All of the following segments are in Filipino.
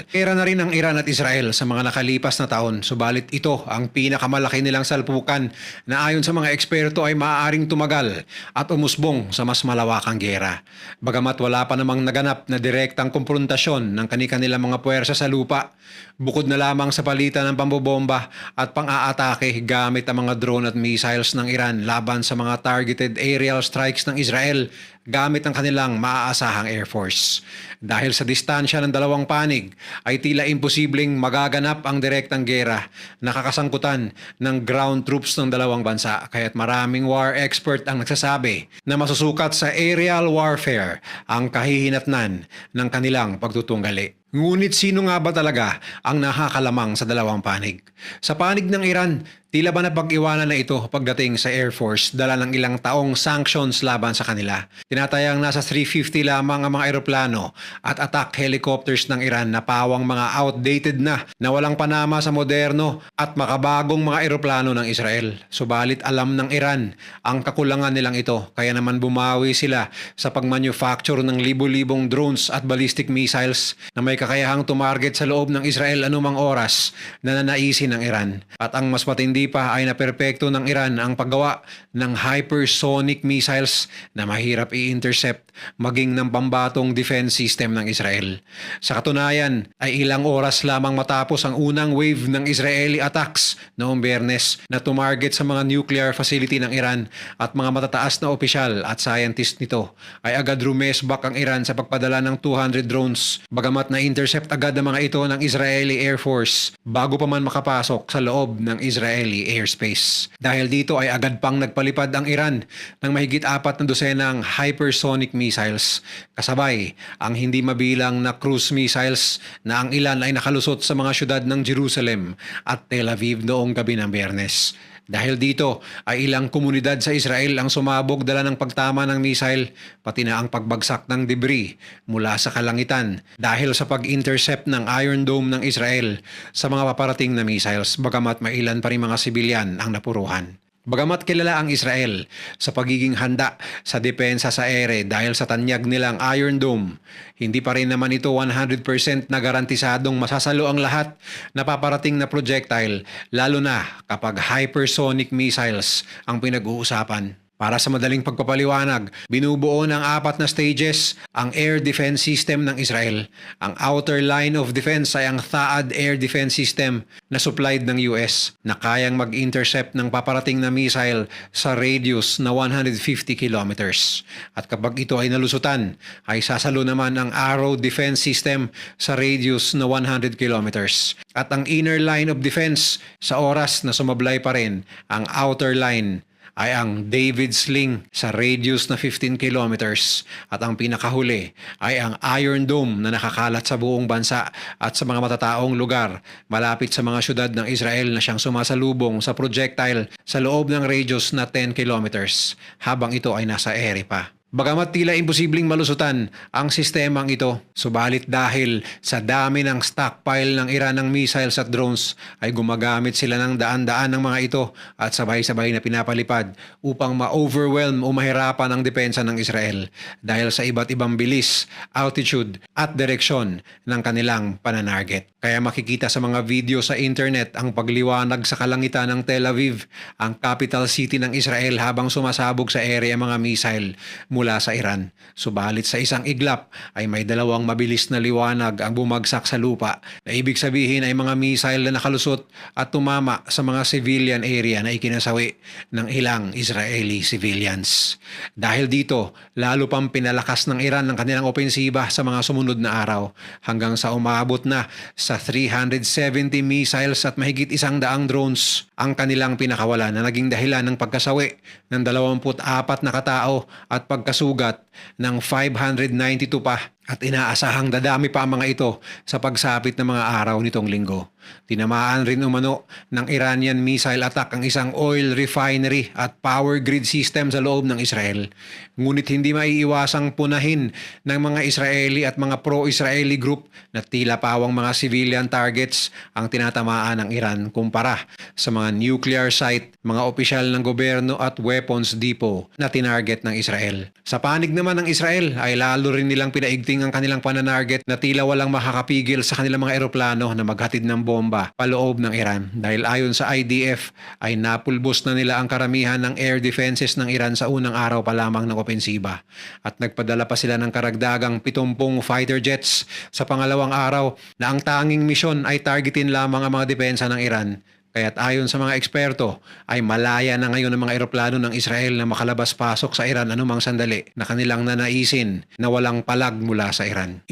Pera na rin ang Iran at Israel sa mga nakalipas na taon, subalit ito ang pinakamalaki nilang salpukan na ayon sa mga eksperto ay maaaring tumagal at umusbong sa mas malawakang giyera. Bagamat wala pa namang naganap na direktang kumprontasyon ng kanilang mga puwersa sa lupa, bukod na lamang sa palitan ng pambobomba at pang-aatake gamit ang mga drone at missiles ng Iran laban sa mga targeted aerial strikes ng Israel gamit ang kanilang maaasahang Air Force. Dahil sa distansya ng dalawang panig ay tila imposibleng magaganap ang direktang gera na kakasangkutan ng ground troops ng dalawang bansa, kaya't maraming war expert ang nagsasabi na masusukat sa aerial warfare ang kahihinatnan ng kanilang pagtutunggali. Ngunit sino nga ba talaga ang nakakalamang sa dalawang panig? Sa panig ng Iran, tila ba napag-iwanan na ito pagdating sa Air Force dala ng ilang taong sanctions laban sa kanila? Tinatayang nasa 350 lamang ang mga eroplano at attack helicopters ng Iran na pawang mga outdated na walang panama sa moderno at makabagong mga eroplano ng Israel. Subalit alam ng Iran ang kakulangan nilang ito, kaya naman bumawi sila sa pagmanufacture ng libo-libong drones at ballistic missiles na may kakayahang tumarget sa loob ng Israel anumang oras na nanaisin ng Iran. At ang mas matindi pa ay naperpekto ng Iran ang paggawa ng hypersonic missiles na mahirap i-intercept maging ng pambatong defense system ng Israel. Sa katunayan ay ilang oras lamang matapos ang unang wave ng Israeli attacks noong Biyernes na tumarget sa mga nuclear facility ng Iran at mga matataas na opisyal at scientist nito, ay agad rumesbak ang Iran sa pagpadala ng 200 drones, bagamat na-intercept agad ang mga ito ng Israeli Air Force bago pa man makapasok sa loob ng Israeli airspace. Dahil dito ay agad pang nagpalipad ang Iran ng mahigit 4 na dosenang hypersonic missiles, kasabay ang hindi mabilang na cruise missiles na ang ilan ay nakalusot sa mga syudad ng Jerusalem at Tel Aviv noong gabi ng Biyernes. Dahil dito ay ilang komunidad sa Israel ang sumabog dala ng pagtama ng missile, pati na ang pagbagsak ng debris mula sa kalangitan dahil sa pag-intercept ng Iron Dome ng Israel sa mga paparating na missiles, bagamat may ilan pa rin mga sibilyan ang napuruhan. Bagamat kilala ang Israel sa pagiging handa sa depensa sa ere dahil sa tanyag nilang Iron Dome, hindi pa rin naman ito 100% na garantisadong masasalo ang lahat na paparating na projectile, lalo na kapag hypersonic missiles ang pinag-uusapan. Para sa madaling pagpapaliwanag, binubuo ng 4 na stages ang air defense system ng Israel. Ang outer line of defense ay ang THAAD air defense system na supplied ng US na kayang mag-intercept ng paparating na missile sa radius na 150 kilometers. At kapag ito ay nalusutan, ay sasalo naman ang Arrow defense system sa radius na 100 kilometers. At ang inner line of defense sa oras na sumablay pa rin ang outer line ay ang David Sling sa radius na 15 kilometers, at ang pinakahuli ay ang Iron Dome na nakakalat sa buong bansa at sa mga matataong lugar malapit sa mga syudad ng Israel na siyang sumasalubong sa projectile sa loob ng radius na 10 kilometers habang ito ay nasa ere pa. Bagamat tila imposibleng malusutan ang sistemang ito, subalit dahil sa dami ng stockpile ng Iran ng missiles at drones ay gumagamit sila ng daan-daan ng mga ito at sabay-sabay na pinapalipad upang ma-overwhelm o mahirapan ang depensa ng Israel dahil sa iba't ibang bilis, altitude at direksyon ng kanilang pananarget. Kaya makikita sa mga video sa internet ang pagliwanag sa kalangitan ng Tel Aviv, ang capital city ng Israel, habang sumasabog sa ere ang mga missile mula sa Iran. Subalit sa isang iglap ay may dalawang mabilis na liwanag ang bumagsak sa lupa, na ibig sabihin ay mga missile na nakalusot at tumama sa mga civilian area na ikinasawi ng ilang Israeli civilians. Dahil dito, lalo pang pinalakas ng Iran ang kanilang opensiba sa mga sumunod na araw hanggang sa umabot na sa 370 missiles at mahigit 100 drones ang kanilang pinakawalan na naging dahilan ng pagkasawi ng 24 na katao at pagkasugat ng 592 pa, at inaasahang dadami pa ang mga ito sa pagsapit ng mga araw nitong linggo. Tinamaan rin umano ng Iranian missile attack ang isang oil refinery at power grid system sa loob ng Israel. Ngunit hindi maiiwasang punahin ng mga Israeli at mga pro-Israeli group na tila pawang mga civilian targets ang tinatamaan ng Iran kumpara sa mga nuclear site, mga opisyal ng gobyerno at weapons depot na tinarget ng Israel. Sa panig naman ng Israel ay lalo rin nilang pinaigting ding ang kanilang pananarget na tila walang makakapigil sa kanilang mga eroplano na maghatid ng bomba paloob ng Iran dahil ayon sa IDF ay napulbos na nila ang karamihan ng air defenses ng Iran sa unang araw pa lamang ng opensiba at nagpadala pa sila ng karagdagang 70 fighter jets sa pangalawang araw na ang tanging misyon ay targetin lamang ang mga depensa ng Iran. Kaya't ayon sa mga eksperto ay malaya na ngayon ang mga eroplano ng Israel na makalabas-pasok sa Iran anumang sandali na kanilang nanaisin na walang palag mula sa Iran.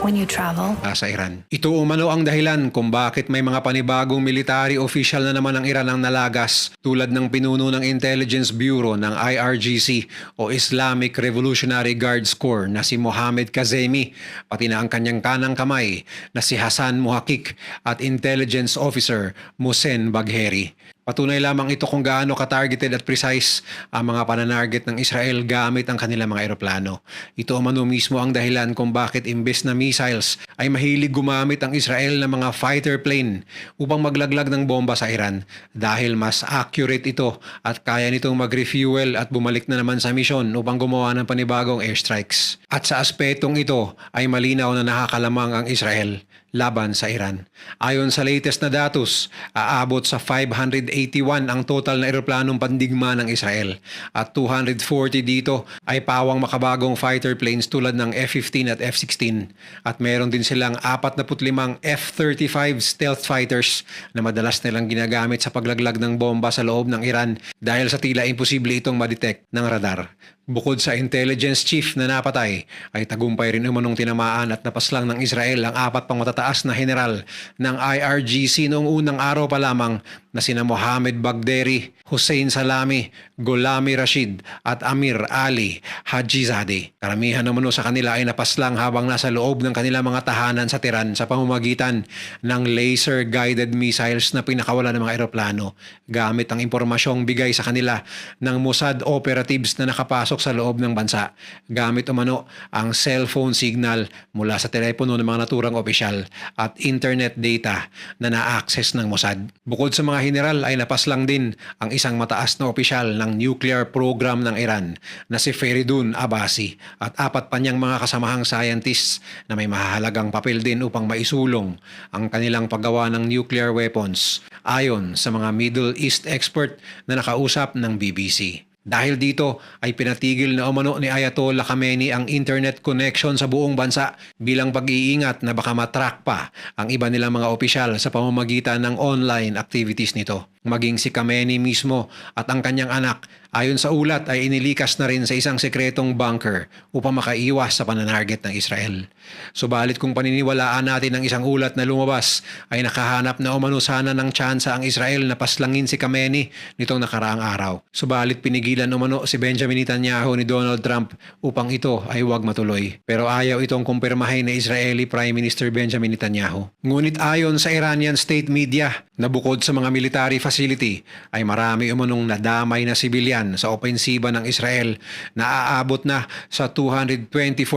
When you travel, Sa Iran. Ito umano ang dahilan kung bakit may mga panibagong military official na naman ng Iran ang nalagas tulad ng pinuno ng Intelligence Bureau ng IRGC o Islamic Revolutionary Guards Corps na si Mohammad Kazemi, pati na ang kanyang kanang kamay na si Hassan Muhakik at Intelligence Officer Mohsen Bagheri. Patunay lamang ito kung gaano ka-targeted at precise ang mga pananarget ng Israel gamit ang kanilang mga eroplano. Ito umano mismo ang dahilan kung bakit imbes na missiles ay mahilig gumamit ang Israel ng mga fighter plane upang maglaglag ng bomba sa Iran dahil mas accurate ito at kaya nitong mag-refuel at bumalik na naman sa misyon upang gumawa ng panibagong airstrikes. At sa aspetong ito ay malinaw na nakakalamang ang Israel laban sa Iran. Ayon sa latest na datos, aabot sa 581 ang total na eroplanong pandigma ng Israel at 240 dito ay pawang makabagong fighter planes tulad ng F-15 at F-16 at meron din silang 45 F-35 stealth fighters na madalas nilang ginagamit sa paglaglag ng bomba sa loob ng Iran dahil sa tila imposible itong madetect ng radar. Bukod sa intelligence chief na napatay, ay tagumpay rin umanong tinamaan at napaslang ng Israel ang 4 pang matataas na general ng IRGC noong unang araw pa lamang na sina Mohammad Baghderi, Hussein Salami, Golami Rashid at Amir Ali Hajizadeh. Karamihan naman sa kanila ay napaslang habang nasa loob ng kanilang mga tahanan sa Tehran sa pamamagitan ng laser-guided missiles na pinakawala ng mga eroplano gamit ang impormasyong bigay sa kanila ng Mossad operatives na nakapasok sa loob ng bansa gamit umano ang cellphone signal mula sa telepono ng mga naturang opisyal at internet data na na-access ng Mossad. Bukod sa mga general ay napaslang din ang isang mataas na opisyal ng nuclear program ng Iran na si Feridun Abbasi at 4 pa niyang mga kasamahang scientists na may mahalagang papel din upang maisulong ang kanilang paggawa ng nuclear weapons ayon sa mga Middle East expert na nakausap ng BBC. Dahil dito ay pinatigil na umano ni Ayatollah Khamenei ang internet connection sa buong bansa bilang pag-iingat na baka matrack pa ang iba nilang mga opisyal sa pamamagitan ng online activities nito. Maging si Khamenei mismo at ang kanyang anak ayon sa ulat ay inilikas na rin sa isang sekretong bunker upang makaiwas sa pananarget ng Israel. Subalit kung paniniwalaan natin ang isang ulat na lumabas ay nakahanap na umano sana ng tsansa ang Israel na paslangin si Khamenei nitong nakaraang araw. Subalit pinigilan umano si Benjamin Netanyahu ni Donald Trump upang ito ay huwag matuloy. Pero ayaw itong kumpirmahin ni Israeli Prime Minister Benjamin Netanyahu. Ngunit ayon sa Iranian state media na bukod sa mga military facility ay marami umanong nadamay na sibilyan sa opensiba ng Israel na aabot na sa 224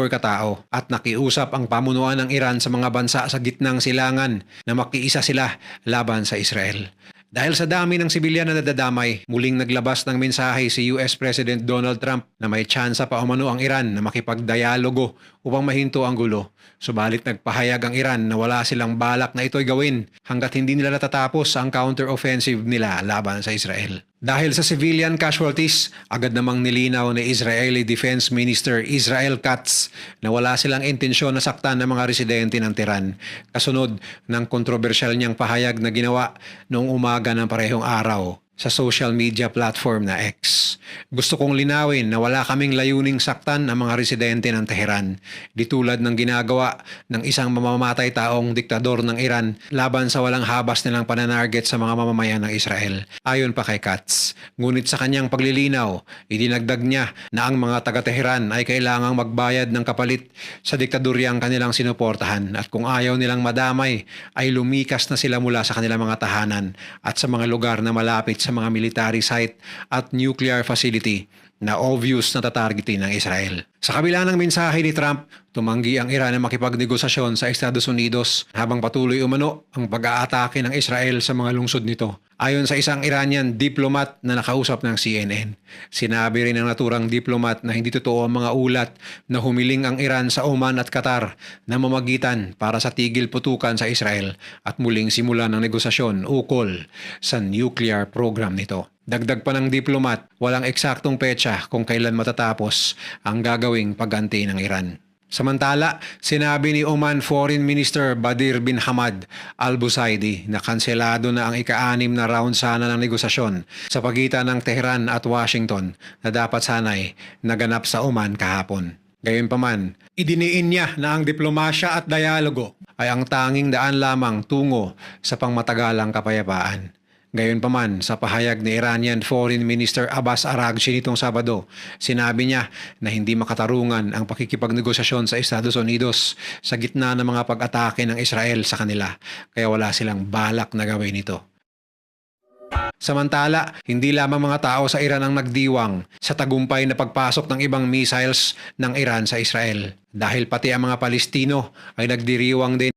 katao at nakiusap ang pamunuan ng Iran sa mga bansa sa gitnang silangan na makiisa sila laban sa Israel. Dahil sa dami ng sibilyan na nadadamay, muling naglabas ng mensahe si US President Donald Trump na may tsansa pa umano ang Iran na makipagdialogo upang mahinto ang gulo. Subalit nagpahayag ang Iran na wala silang balak na ito'y gawin hanggat hindi nila natatapos ang counter-offensive nila laban sa Israel. Dahil sa civilian casualties, agad namang nilinaw ni Israeli Defense Minister Israel Katz na wala silang intensyon na saktan ng mga residente ng Tehran kasunod ng kontrobersyal niyang pahayag na ginawa noong umaga ng parehong araw sa social media platform na X. Gusto kong linawin na wala kaming layuning saktan ang mga residente ng Tehran, di tulad ng ginagawa ng isang mamamatay taong diktador ng Iran laban sa walang habas nilang pananarget sa mga mamamayan ng Israel. Ayon pa kay Katz. Ngunit sa kanyang paglilinaw, idinagdag niya na ang mga taga-Tehran ay kailangang magbayad ng kapalit sa diktadoryang kanilang sinuportahan at kung ayaw nilang madamay ay lumikas na sila mula sa kanilang mga tahanan at sa mga lugar na malapit sa mga military site at nuclear facility na obvious na tatargetin ng Israel. Sa kabila ng mensahe ni Trump Tumanggi ang Iran na makipagnegosasyon sa Estados Unidos habang patuloy umano ang pag-aatake ng Israel sa mga lungsod nito. Ayon sa isang Iranian diplomat na nakausap ng CNN, sinabi rin ng naturang diplomat na hindi totoo ang mga ulat na humiling ang Iran sa Oman at Qatar na mamagitan para sa tigil putukan sa Israel at muling simulan ng negosasyon ukol sa nuclear program nito. Dagdag pa ng diplomat, walang eksaktong petsa kung kailan matatapos ang gagawing pagganti ng Iran. Samantala, sinabi ni Oman Foreign Minister Badir bin Hamad al-Busaidi na kanselado na ang ika-6 na round sana ng negosasyon sa pagitan ng Tehran at Washington na dapat sanay naganap sa Oman kahapon. Gayunpaman, idiniin niya na ang diplomasya at dialogo ay ang tanging daan lamang tungo sa pangmatagalang kapayapaan. Gayunpaman, sa pahayag ni Iranian Foreign Minister Abbas Araghchi nitong Sabado, sinabi niya na hindi makatarungan ang pakikipagnegosasyon sa Estados Unidos sa gitna ng mga pag-atake ng Israel sa kanila, kaya wala silang balak na gawin ito. Samantala, hindi lamang mga tao sa Iran ang nagdiwang sa tagumpay na pagpasok ng ibang missiles ng Iran sa Israel, dahil pati ang mga Palestino ay nagdiriwang din